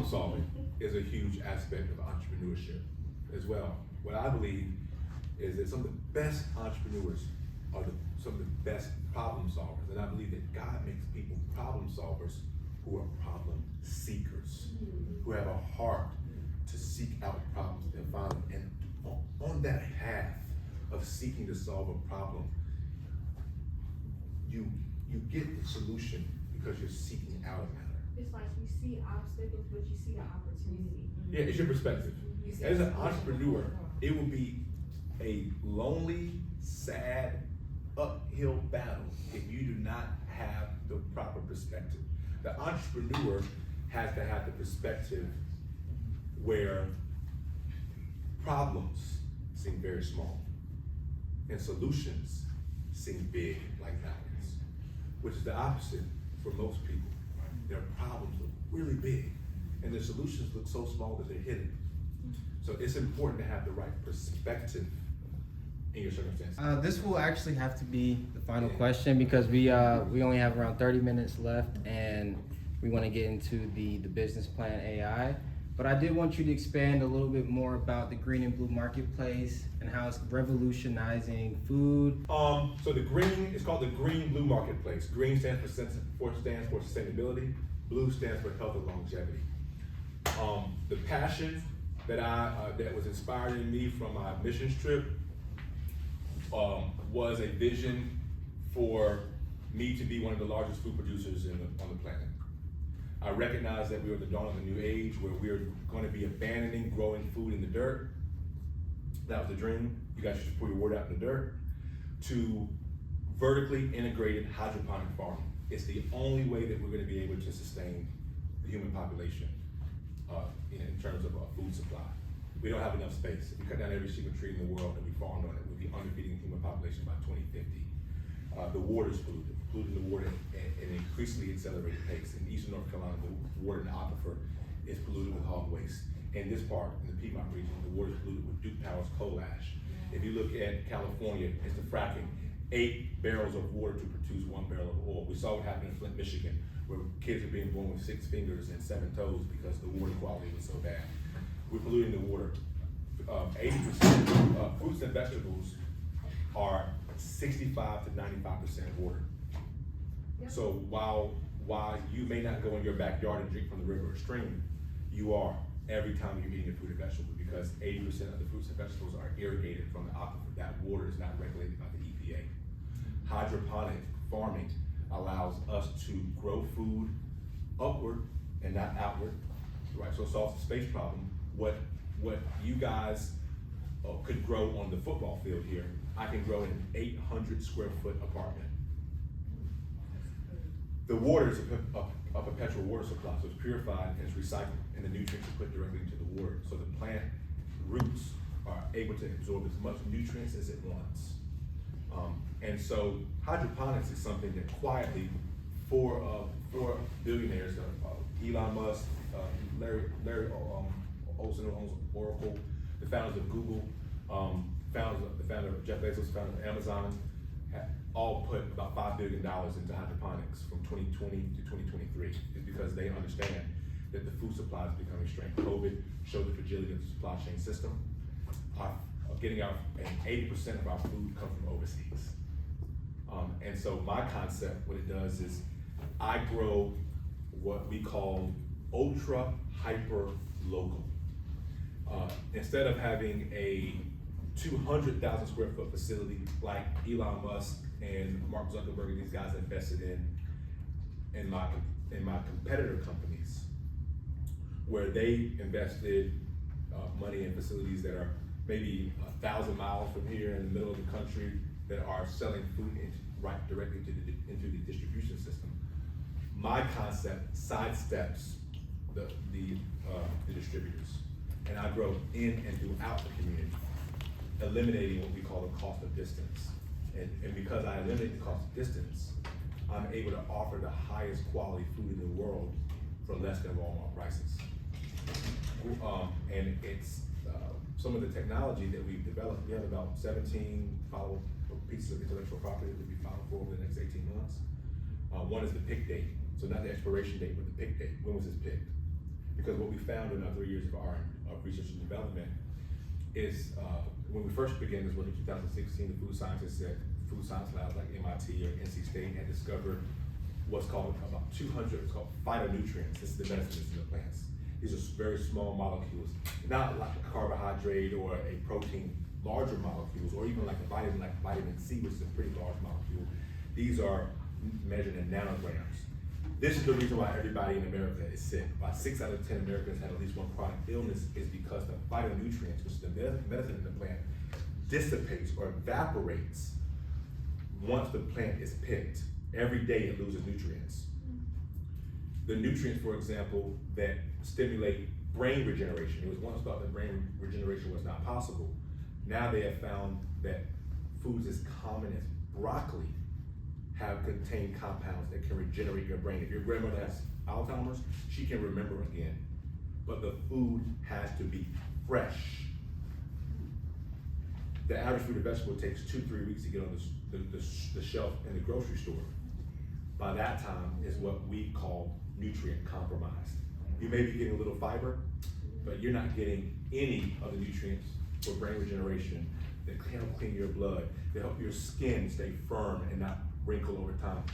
problem solving is a huge aspect of entrepreneurship as well. What I believe is that some of the best entrepreneurs are some of the best problem solvers. And I believe that God makes people problem solvers who are problem seekers, who have a heart to seek out problems and find them. And on that path of seeking to solve a problem, you get the solution because you're seeking out a matter. It's like you see obstacles, but you see the opportunity. Yeah, it's your perspective. As an entrepreneur, it will be a lonely, sad, uphill battle if you do not have the proper perspective. The entrepreneur has to have the perspective where problems seem very small and solutions seem big like mountains, which is the opposite for most people. Their problems look really big and their solutions look so small that they're hidden. So it's important to have the right perspective in your circumstances. This will actually have to be the final question because we only have around 30 minutes left and we want to get into the business plan AI. But I did want you to expand a little bit more about the green and blue marketplace and how it's revolutionizing food. So the green is called the green blue marketplace. Green stands for sustainability. Blue stands for health and longevity. The passion that that was inspired in me from my missions trip was a vision for me to be one of the largest food producers on the planet. I recognize that we are at the dawn of a new age where we're going to be abandoning growing food in the dirt. That was the dream. You guys should put your word out in the dirt. To vertically integrated hydroponic farming. It's the only way that we're going to be able to sustain the human population in terms of food supply. We don't have enough space. If we cut down every single tree in the world and we farmed on it, we'd be underfeeding the human population by 2050. The water's polluting the water at an increasingly accelerated pace. In eastern North Carolina, the water in the aquifer is polluted with hog waste. In this part, in the Piedmont region, the water is polluted with Duke Power's coal ash. If you look at California, it's the fracking. 8 barrels of water to produce 1 barrel of oil. We saw what happened in Flint, Michigan, where kids are being born with 6 fingers and 7 toes because the water quality was so bad. We're polluting the water. 80% of fruits and vegetables are 65 to 95% water. Yep. So while you may not go in your backyard and drink from the river or stream, you are every time you're eating a fruit and vegetable because 80% of the fruits and vegetables are irrigated from the aquifer. That water is not regulated by the EPA. Hydroponic farming allows us to grow food upward and not outward, right? So it solves the space problem. What you guys could grow on the football field here, I can grow in an 800 square foot apartment. The water is a perpetual water supply, so it's purified and it's recycled, and the nutrients are put directly into the water. So the plant roots are able to absorb as much nutrients as it wants. And so hydroponics is something that quietly, four billionaires, Elon Musk, Larry Olson, who owns Oracle, the founders of Google, the founder of Jeff Bezos, founder of Amazon, all put about $5 billion into hydroponics from 2020 to 2023. It's because they understand that the food supply is becoming strained. COVID showed the fragility of the supply chain system. Getting out, and 80% of our food comes from overseas. And so my concept, what it does is I grow what we call ultra hyper local. Instead of having a 200,000 square foot facility like Elon Musk and Mark Zuckerberg and these guys invested in my competitor companies, where they invested money in facilities that are maybe 1,000 miles from here in the middle of the country that are selling food right directly into the distribution system. My concept sidesteps the distributors, and I grow in and throughout the community, eliminating what we call the cost of distance. And because I eliminate the cost of distance, I'm able to offer the highest quality food in the world for less than Walmart prices. And it's some of the technology that we've developed. We have about 17 follow pieces of intellectual property that we'll be filing for over the next 18 months. One is the pick date. So not the expiration date, but the pick date. When was this picked? because what we found in our 3 years of research and development is when we first began this work in 2016, the food scientists at food science labs like MIT or NC State had discovered what's called about 200, it's called phytonutrients. This is the medicines in the plants. These are very small molecules, not like a carbohydrate or a protein, larger molecules, or even like vitamin C, which is a pretty large molecule. These are measured in nanograms. This is the reason why everybody in America is sick. About 6 out of 10 Americans have at least one chronic illness is because the phytonutrients, which is the medicine in the plant, dissipates or evaporates once the plant is picked. Every day it loses nutrients. The nutrients, for example, that stimulate brain regeneration. It was once thought that brain regeneration was not possible. Now they have found that foods as common as broccoli have contained compounds that can regenerate your brain. If your grandmother has Alzheimer's, she can remember again. But the food has to be fresh. The average fruit and vegetable takes 2-3 weeks to get on the shelf in the grocery store. By that time is what we call nutrient compromised. You may be getting a little fiber, but you're not getting any of the nutrients for brain regeneration that can help clean your blood, that help your skin stay firm and not wrinkle over time.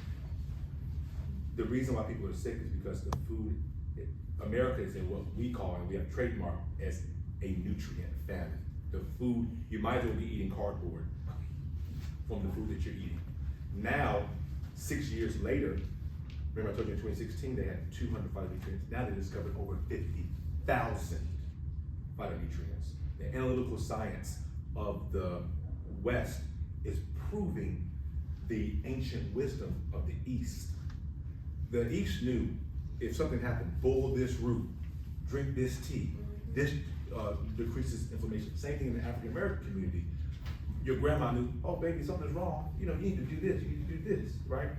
The reason why people are sick is because the food, America is in what we call, and we have trademarked as a nutrient famine. The food, you might as well be eating cardboard from the food that you're eating. Now, 6 years later, remember I told you in 2016 they had 200 phytonutrients. Now they discovered over 50,000 phytonutrients. The analytical science of the West is proving the ancient wisdom of the East. The East knew if something happened, boil this root, drink this tea. This decreases inflammation. Same thing in the African American community. Your grandma knew, oh baby, something's wrong. You need to do this, you need to do this, right?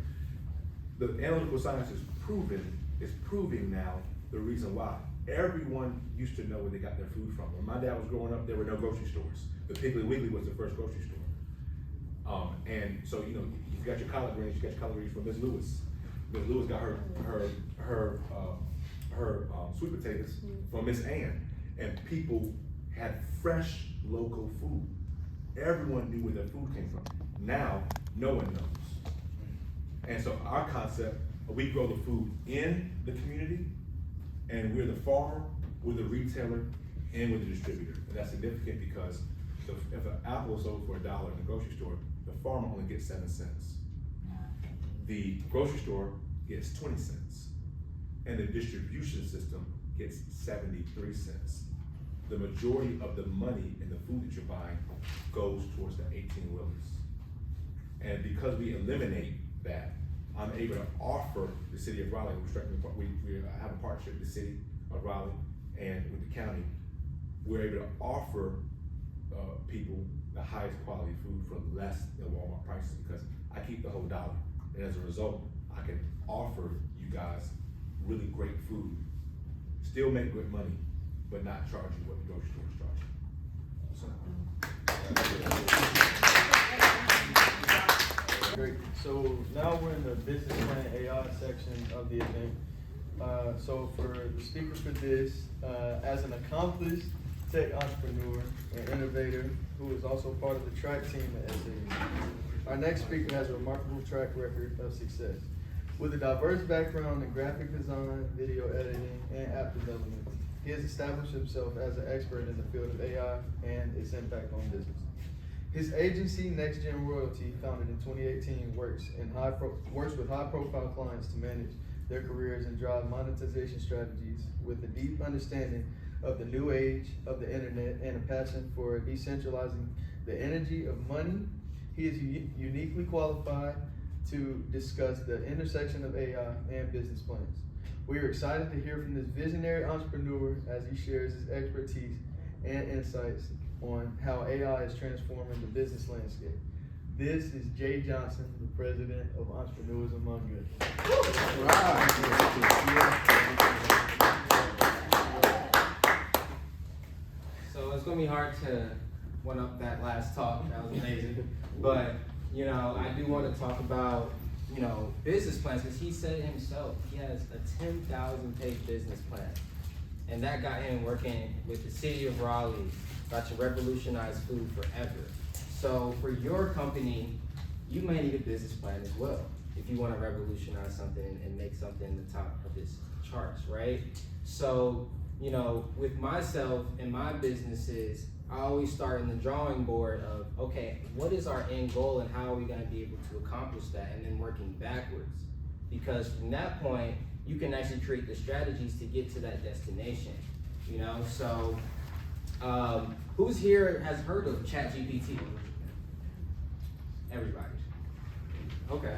The analytical science is proving now the reason why. Everyone used to know where they got their food from. When my dad was growing up, there were no grocery stores. The Piggly Wiggly was the first grocery store. And so, you got your collard greens, you got your collard greens from Miss Lewis. Miss Lewis got her sweet potatoes from Miss Ann. And people had fresh local food. Everyone knew where their food came from. Now, no one knows. And so our concept, we grow the food in the community, and we're the farmer, we're the retailer, and we're the distributor. And that's significant because if an apple is sold for $1 in the grocery store, the farmer only gets 7 cents. The grocery store gets 20 cents. And the distribution system gets 73 cents. The majority of the money in the food that you're buying goes towards the 18-wheelers. And because we eliminate that, I'm able to offer the city of Raleigh, we have a partnership with the city of Raleigh and with the county. We're able to offer people the highest quality food for less than Walmart prices because I keep the whole dollar. And as a result, I can offer you guys really great food, still make good money, but not charge you what the grocery stores charge. Great. So now we're in the business plan AI section of the event. So for the speaker for this, as an accomplished tech entrepreneur and innovator who is also part of the track team at SAE, our next speaker has a remarkable track record of success. With a diverse background in graphic design, video editing, and app development, he has established himself as an expert in the field of AI and its impact on business. His agency, Next Gen Royalty, founded in 2018, works with high-profile clients to manage their careers and drive monetization strategies with a deep understanding of the new age of the internet and a passion for decentralizing the energy of money. He is uniquely qualified to discuss the intersection of AI and business plans. We are excited to hear from this visionary entrepreneur as he shares his expertise and insights on how AI is transforming the business landscape. This is Jay Johnson, the president of Entrepreneurs Among Us. So it's gonna be hard to one up that last talk. That was amazing. But I do want to talk about business plans because he said it himself. He has a 10,000-page business plan, and that got him working with the city of Raleigh, about to revolutionize food forever. So for your company, you may need a business plan as well if you want to revolutionize something and make something the top of this charts, right? So, you know, with myself and my businesses, I always start in the drawing board of, okay, what is our end goal and how are we going to be able to accomplish that, and then working backwards. Because from that point, you can actually create the strategies to get to that destination, you know? So, who's here has heard of ChatGPT? Everybody. Okay,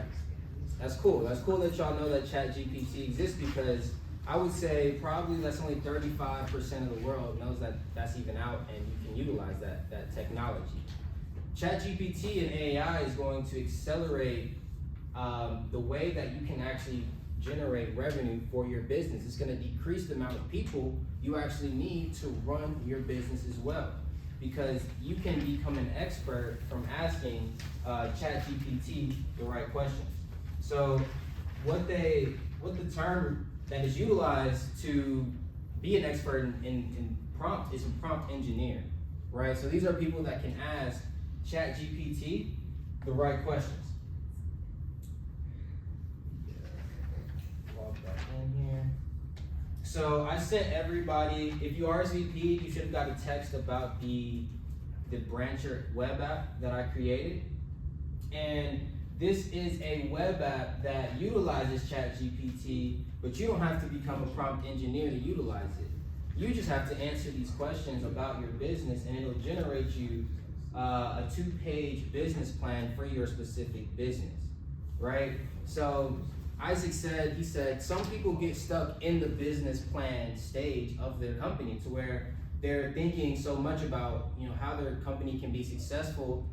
that's cool. That's cool that y'all know that ChatGPT exists, because I would say probably that's only 35% of the world knows that that's even out and you can utilize that technology. ChatGPT and AI is going to accelerate the way that you can actually generate revenue for your business. It's going to decrease the amount of people you actually need to run your business as well, because you can become an expert from asking ChatGPT the right questions. So what the term that is utilized to be an expert in prompt is a prompt engineer, right? So these are people that can ask ChatGPT the right questions. Log back in here. So I sent everybody, if you RSVP'd, you should have got a text about the Brancher web app that I created. And this is a web app that utilizes ChatGPT, but you don't have to become a prompt engineer to utilize it. You just have to answer these questions about your business, and it'll generate you a 2-page business plan for your specific business, right? So Isaac said, he said, some people get stuck in the business plan stage of their company to where they're thinking so much about, you know, how their company can be successful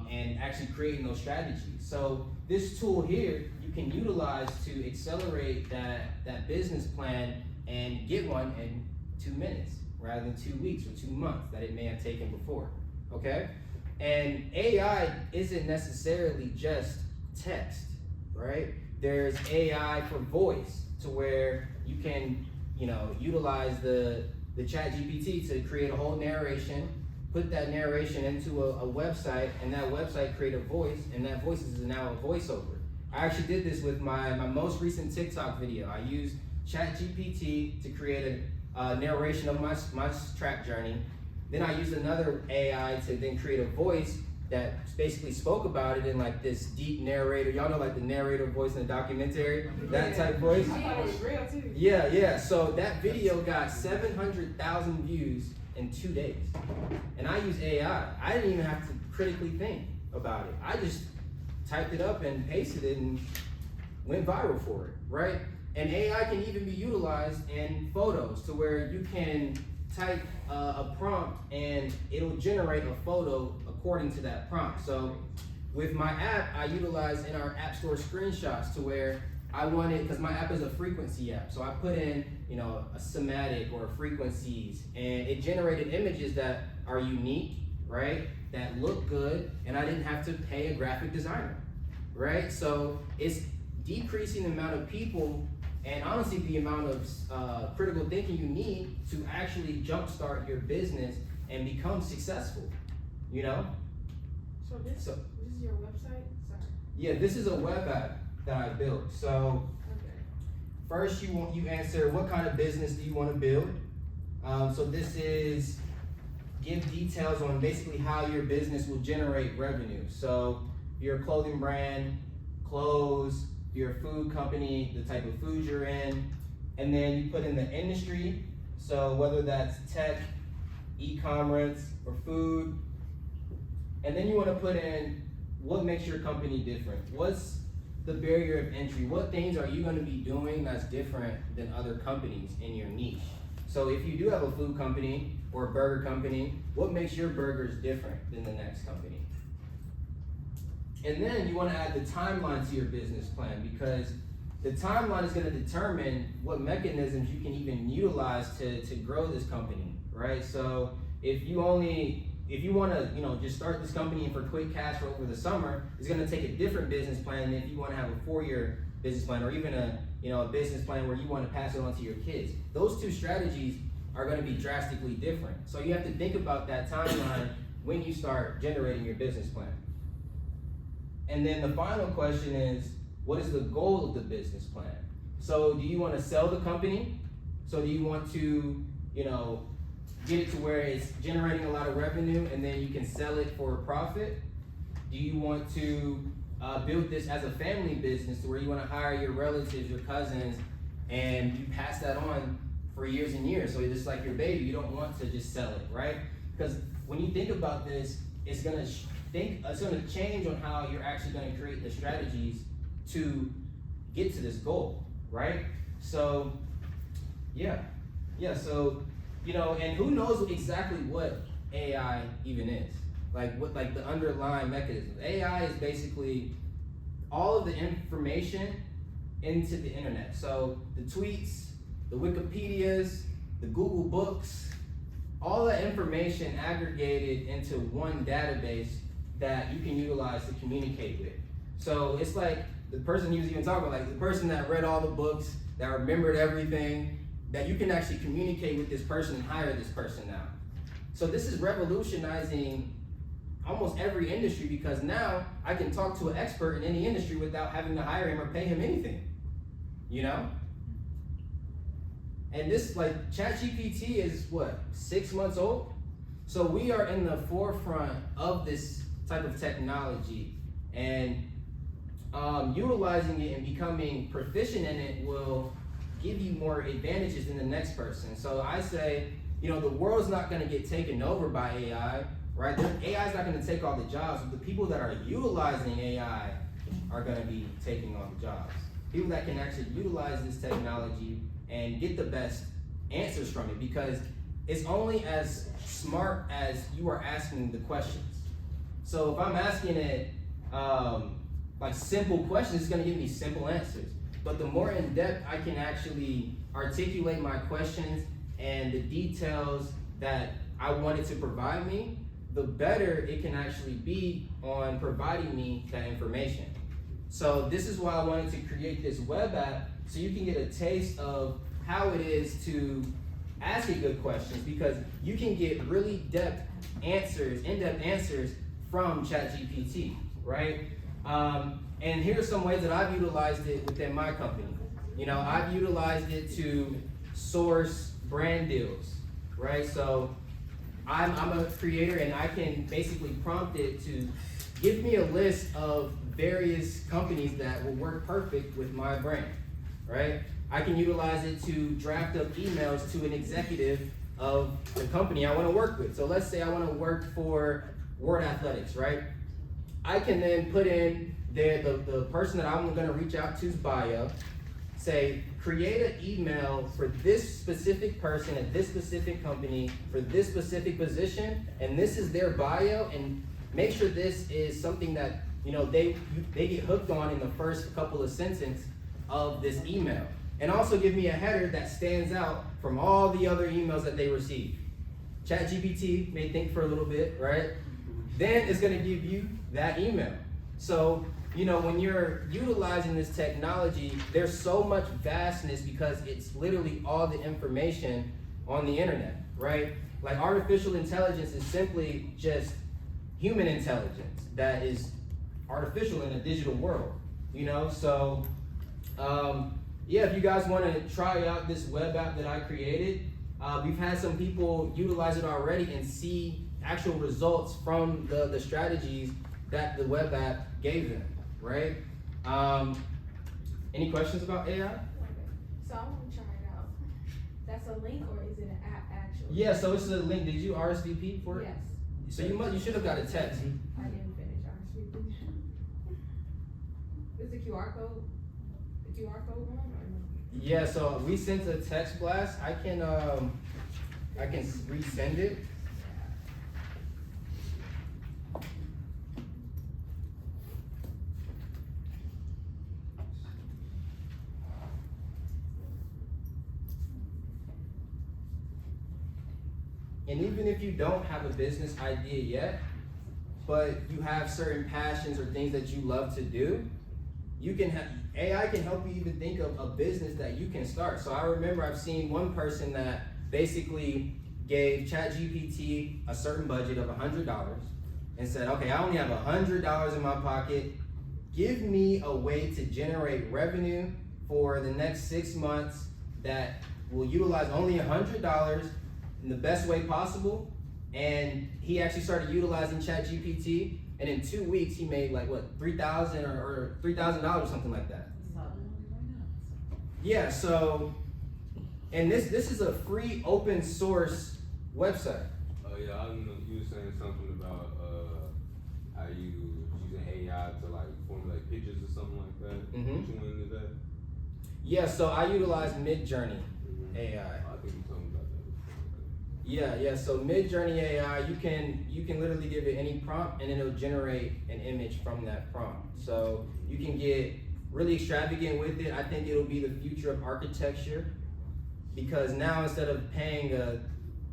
and actually creating those strategies. So this tool here, you can utilize to accelerate that business plan and get one in 2 minutes rather than 2 weeks or 2 months that it may have taken before, okay? And AI isn't necessarily just text, right? There's AI for voice, to where you can, you know, utilize the ChatGPT to create a whole narration, put that narration into a website, and that website create a voice, and that voice is now a voiceover. I actually did this with my most recent TikTok video. I used ChatGPT to create a narration of my track journey. Then I used another AI to then create a voice that basically spoke about it in like this deep narrator. Y'all know like the narrator voice in a documentary, that type voice. I thought it was real too. Yeah. So that video got 700,000 views in 2 days. And I use AI. I didn't even have to critically think about it. I just typed it up and pasted it and went viral for it, right? And AI can even be utilized in photos, to where you can type a prompt and it'll generate a photo according to that prompt. So with my app, I utilize in our app store screenshots, to where I wanted, because my app is a frequency app, so I put in, you know, a somatic or frequencies, and it generated images that are unique, right? That look good, and I didn't have to pay a graphic designer, right? So it's decreasing the amount of people, and honestly the amount of critical thinking you need to actually jumpstart your business and become successful, you know? So this is your website? Sorry. Yeah, this is a web app that I built. So Okay. first you answer, what kind of business do you want to build? So this is give details on basically how your business will generate revenue. So if you're a clothing brand, clothes, if you're a food company, the type of food you're in, and then you put in the industry. So whether that's tech, e-commerce, or food, and then you want to put in what makes your company different. What's the barrier of entry? What things are you going to be doing that's different than other companies in your niche? So if you do have a food company or a burger company, what makes your burgers different than the next company? And then you want to add the timeline to your business plan, because the timeline is going to determine what mechanisms you can even utilize to grow this company, right? So if you want to, you know, just start this company for quick cash flow over the summer, it's going to take a different business plan than if you want to have a 4-year business plan, or even a a business plan where you want to pass it on to your kids. Those two strategies are going to be drastically different. So you have to think about that timeline when you start generating your business plan. And then the final question is, what is the goal of the business plan? So do you want to sell the company? So do you want to, get it to where it's generating a lot of revenue and then you can sell it for a profit? Do you want to build this as a family business to where you want to hire your relatives, your cousins, and you pass that on for years and years? So it's just like your baby, you don't want to just sell it, right? Because when you think about this, it's gonna change on how you're actually gonna create the strategies to get to this goal, right? So, so, and who knows exactly what AI even is? Like the underlying mechanism. AI is basically all of the information into the internet. So the tweets, the Wikipedias, the Google books, all that information aggregated into one database that you can utilize to communicate with. So it's like the person he was even talking about, like the person that read all the books, that remembered everything, that you can actually communicate with this person and hire this person now. So this is revolutionizing almost every industry, because now I can talk to an expert in any industry without having to hire him or pay him anything, And this, like, ChatGPT is what, 6 months old? So we are in the forefront of this type of technology, and utilizing it and becoming proficient in it will give you more advantages than the next person. So I say, the world's not gonna get taken over by AI, right? AI is not gonna take all the jobs, but the people that are utilizing AI are gonna be taking all the jobs. People that can actually utilize this technology and get the best answers from it, because it's only as smart as you are asking the questions. So if I'm asking it like simple questions, it's gonna give me simple answers. But the more in depth I can actually articulate my questions and the details that I want it to provide me, the better it can actually be on providing me that information. So this is why I wanted to create this web app, so you can get a taste of how it is to ask it good questions, because you can get really in-depth answers from ChatGPT, right? And here's some ways that I've utilized it within my company. I've utilized it to source brand deals, right? So I'm a creator, and I can basically prompt it to give me a list of various companies that will work perfect with my brand, right? I can utilize it to draft up emails to an executive of the company I want to work with. So let's say I want to work for Word Athletics, right? I can then put in the person that I'm going to reach out to's bio, say, create an email for this specific person at this specific company for this specific position, and this is their bio, and make sure this is something that they get hooked on in the first couple of sentences of this email. And also give me a header that stands out from all the other emails that they receive. ChatGPT may think for a little bit, right? Then it's gonna give you that email. So, when you're utilizing this technology, there's so much vastness because it's literally all the information on the internet, right? Like artificial intelligence is simply just human intelligence that is artificial in a digital world, So, if you guys want to try out this web app that I created, we've had some people utilize it already and see actual results from the strategies that the web app gave them, right? Any questions about AI? So I want to try it out. That's a link, or is it an app actually? Yeah, so it's a link. Did you RSVP for it? Yes. So you should have got a text. I didn't finish RSVP. Is the QR code one, or no? Yeah, so we sent a text blast. I can resend it. And even if you don't have a business idea yet, but you have certain passions or things that you love to do, you can have AI can help you even think of a business that you can start. So I remember I've seen one person that basically gave ChatGPT a certain budget of $100 and said, okay, I only have $100 in my pocket. Give me a way to generate revenue for the next 6 months that will utilize only $100 in the best way possible. And he actually started utilizing ChatGPT, and in 2 weeks he made like what, $3,000 or $3,000 or something like that. Yeah. So, and this is a free open source website. Oh yeah, I know you were saying something about how you using AI to like formulate pictures or something like that. Mhm. What you went into that? Yeah. So I utilize Midjourney Mhm. AI. I think you told me about that before. Yeah. So Midjourney AI, you can literally give it any prompt and it'll generate an image from that prompt. So you can get really extravagant with it. I think it'll be the future of architecture, because now instead of paying a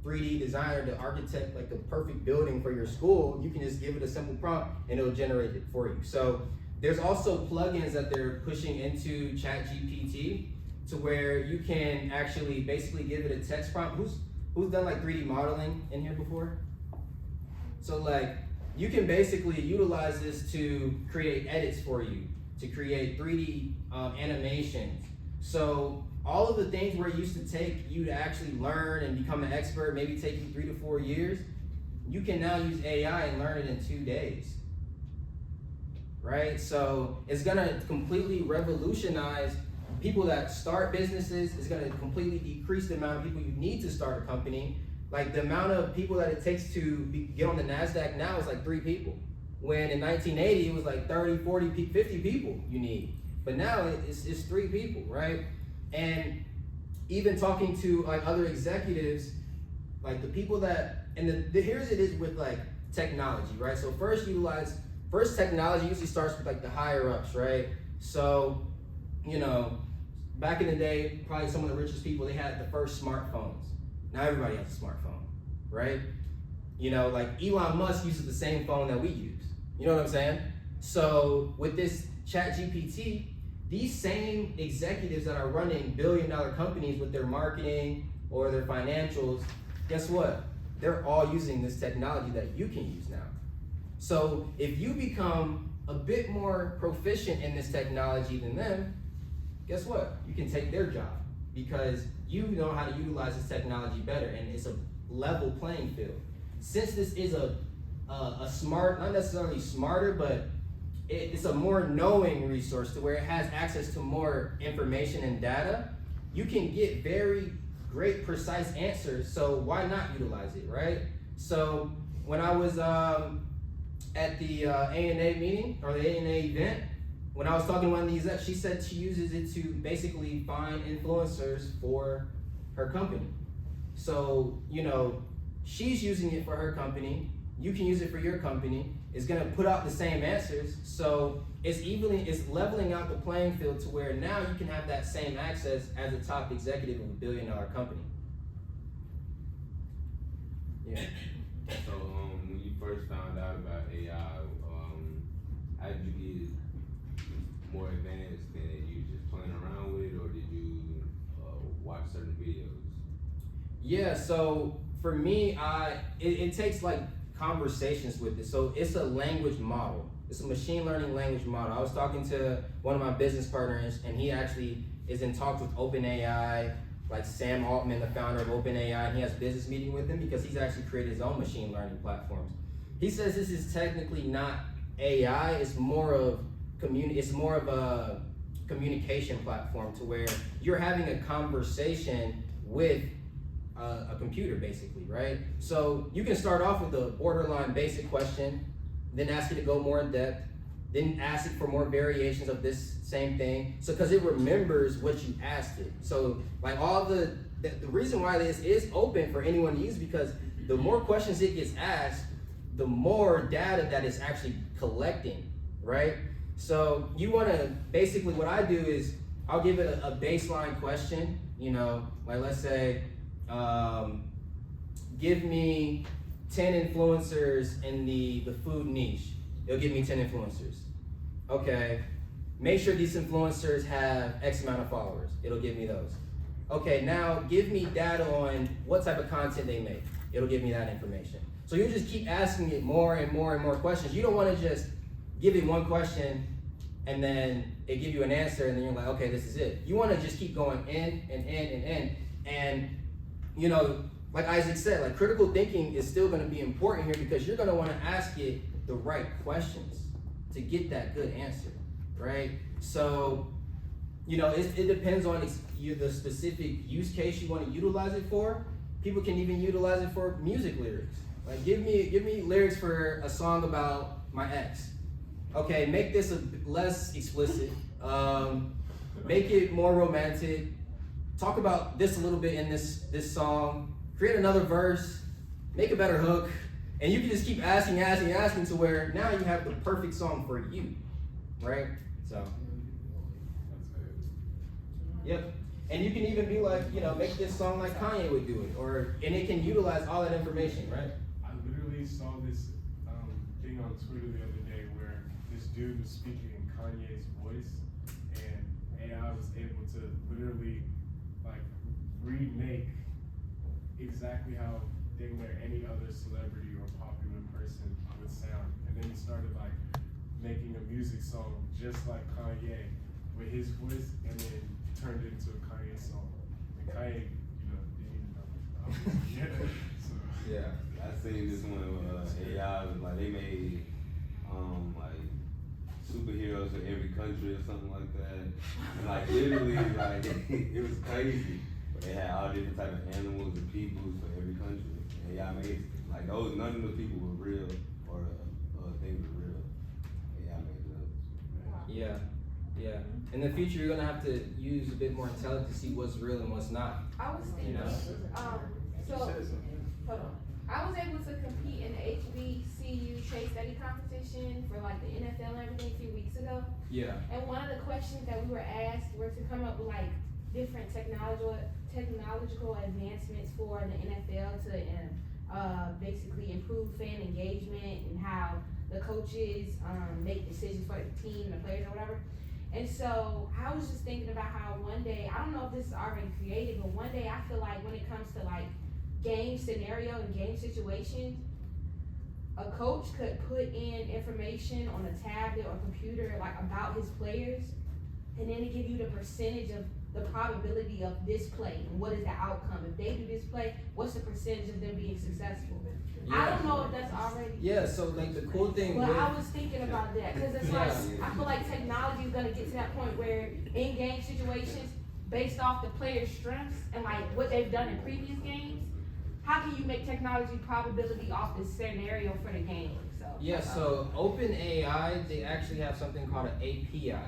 3D designer to architect like the perfect building for your school, you can just give it a simple prompt and it'll generate it for you. So there's also plugins that they're pushing into ChatGPT to where you can actually basically give it a text prompt. Who's done like 3D modeling in here before? So like you can basically utilize this to create edits for you, to create 3D animations. So all of the things where it used to take you to actually learn and become an expert, maybe take you 3 to 4 years, you can now use AI and learn it in 2 days, right? So it's gonna completely revolutionize people that start businesses. It's gonna completely decrease the amount of people you need to start a company. Like the amount of people that it takes to get on the NASDAQ now is like 3 people. When in 1980, it was like 30, 40, 50 people you need. But now it's 3 people, right? And even talking to like other executives, like the people that, and here's it is with like technology, right? So first technology usually starts with like the higher ups, right? So, you know, back in the day, probably some of the richest people, they had the first smartphones. Now everybody has a smartphone, right? You know, like Elon Musk uses the same phone that we use. You know what I'm saying? So with this ChatGPT, these same executives that are running billion-dollar companies with their marketing or their financials, guess what? They're all using this technology that you can use now. So if you become a bit more proficient in this technology than them, guess what? You can take their job because you know how to utilize this technology better, and it's a level playing field. Since this is a smart, not necessarily smarter, but it's a more knowing resource to where it has access to more information and data, you can get very great precise answers. So why not utilize it, right? So when I was at the ANA meeting or the ANA event, when I was talking to one of these execs, she said she uses it to basically find influencers for her company. So, you know, she's using it for her company. You can use it for your company. It's gonna put out the same answers. So it's leveling out the playing field to where now you can have that same access as a top executive of a billion-dollar company. Yeah. So when you first found out about AI, how did you get more advanced than you just playing around with it, or did you watch certain videos? Yeah, so for me, it takes like conversations with it. So it's a language model. It's a machine learning language model. I was talking to one of my business partners, and he actually is in talks with OpenAI, like Sam Altman, the founder of OpenAI, and he has a business meeting with him because he's actually created his own machine learning platforms. He says this is technically not AI, it's more of a communication platform to where you're having a conversation with a computer, basically, right? So you can start off with a borderline basic question, then ask it to go more in depth, then ask it for more variations of this same thing. So, because it remembers what you asked it. So, like all the reason why this is open for anyone to use, because the more questions it gets asked, the more data that it's actually collecting, right? So you want to, basically what I do is I'll give it a baseline question, you know, like let's say, give me 10 influencers in the food niche. It'll give me 10 influencers. Okay, make sure these influencers have X amount of followers. It'll give me those. Okay, now give me data on what type of content they make. It'll give me that information. So you just keep asking it more and more and more questions. You don't want to just give it one question and then it give you an answer and then you're like, okay, this is it. You want to just keep going in and in and in. And, you know, like Isaac said, like critical thinking is still going to be important here because you're going to want to ask it the right questions to get that good answer, right? So, you know, it depends on the specific use case you want to utilize it for. People can even utilize it for music lyrics. Like, give me lyrics for a song about my ex. Okay, make this less explicit. Make it more romantic. Talk about this a little bit in this song. Create another verse. Make a better hook. And you can just keep asking to where now you have the perfect song for you, right? So, yep. And you can even be like, you know, make this song like Kanye would do it, and it can utilize all that information, right? I literally saw this thing on Twitter the other day where this dude was speaking in Kanye's voice, and AI was able to literally like remake exactly how any other celebrity or popular person would sound. And then he started like making a music song just like Kanye with his voice, and then turned it into a Kanye song. And Kanye, you know, didn't even know. So. Yeah, I seen this one with AI. Was like they made like superheroes for every country or something like that. And like literally, like it was crazy. They had all different type of animals and peoples for every country. And AI made it. Like those, none of the people were real or things were real. AI made it up. Yeah. Yeah. In the future, you're gonna have to use a bit more intelligence to see what's real and what's not. I was thinking, You know? so, hold on. I was able to compete in the HBCU trade study competition for like the NFL and everything a few weeks ago. Yeah. And one of the questions that we were asked were to come up with like different technological advancements for the NFL to basically improve fan engagement and how the coaches make decisions for the team, the players or whatever. And so I was just thinking about how one day, I don't know if this is already created, but one day I feel like when it comes to like game scenario and game situations, a coach could put in information on a tablet or computer like about his players, and then to give you the percentage of the probability of this play and what is the outcome. If they do this play, what's the percentage of them being successful? Yeah. I don't know if that's already. Yeah, so like the cool thing Well, with, I was thinking about that because it's like I feel like technology is gonna get to that point where in game situations, based off the players' strengths and like what they've done in previous games, how can you make technology probability off this scenario for the game? So yeah, so OpenAI, they actually have something called an API,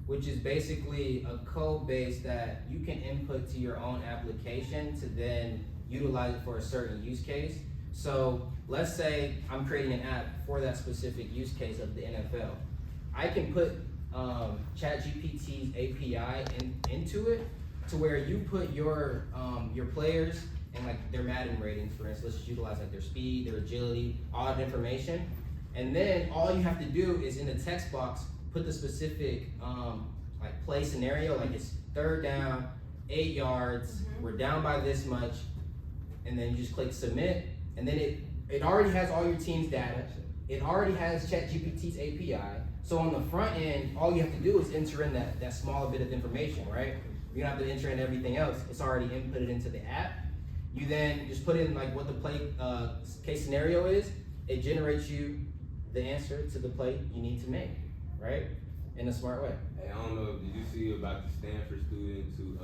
which is basically a code base that you can input to your own application to then utilize it for a certain use case. So let's say I'm creating an app for that specific use case of the NFL. I can put ChatGPT's API into it to where you put your players and like their Madden ratings, for instance. Let's just utilize like their speed, their agility, all that information. And then all you have to do is in the text box, put the specific like play scenario, like it's 3rd down, 8 yards, we're down by this much, and then you just click submit, and then it already has all your team's data. It already has ChatGPT's API. So on the front end, all you have to do is enter in that small bit of information, right? You don't have to enter in everything else. It's already inputted into the app. You then just put in like what the play case scenario is. It generates you the answer to the play you need to make, right? In a smart way. Hey, I don't know, did you see about the Stanford students who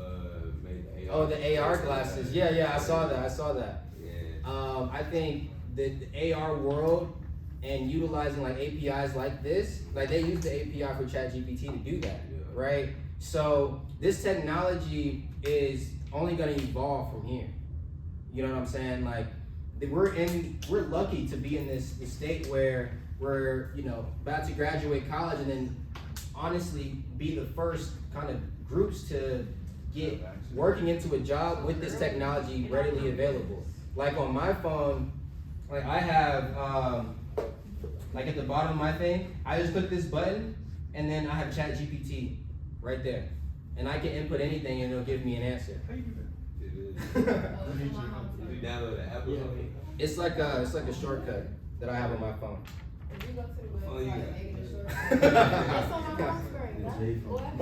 made AR? Oh, the AR glasses. Yeah, I saw that. Yeah. I think the AR world and utilizing like APIs like this, like they use the API for ChatGPT to do that, right? So this technology is only going to evolve from here. You know what I'm saying? Like we're lucky to be in this state where we're, you know, about to graduate college and then honestly be the first kind of groups to get working into a job with this technology readily available. Like on my phone, like I have like at the bottom of my thing, I just click this button and then I have ChatGPT right there, and I can input anything and it'll give me an answer. How you do that? You download the app or something? It's like a shortcut that I have on my phone. If you go to the Oh, yeah. website, making it short. That's on my home screen. That's-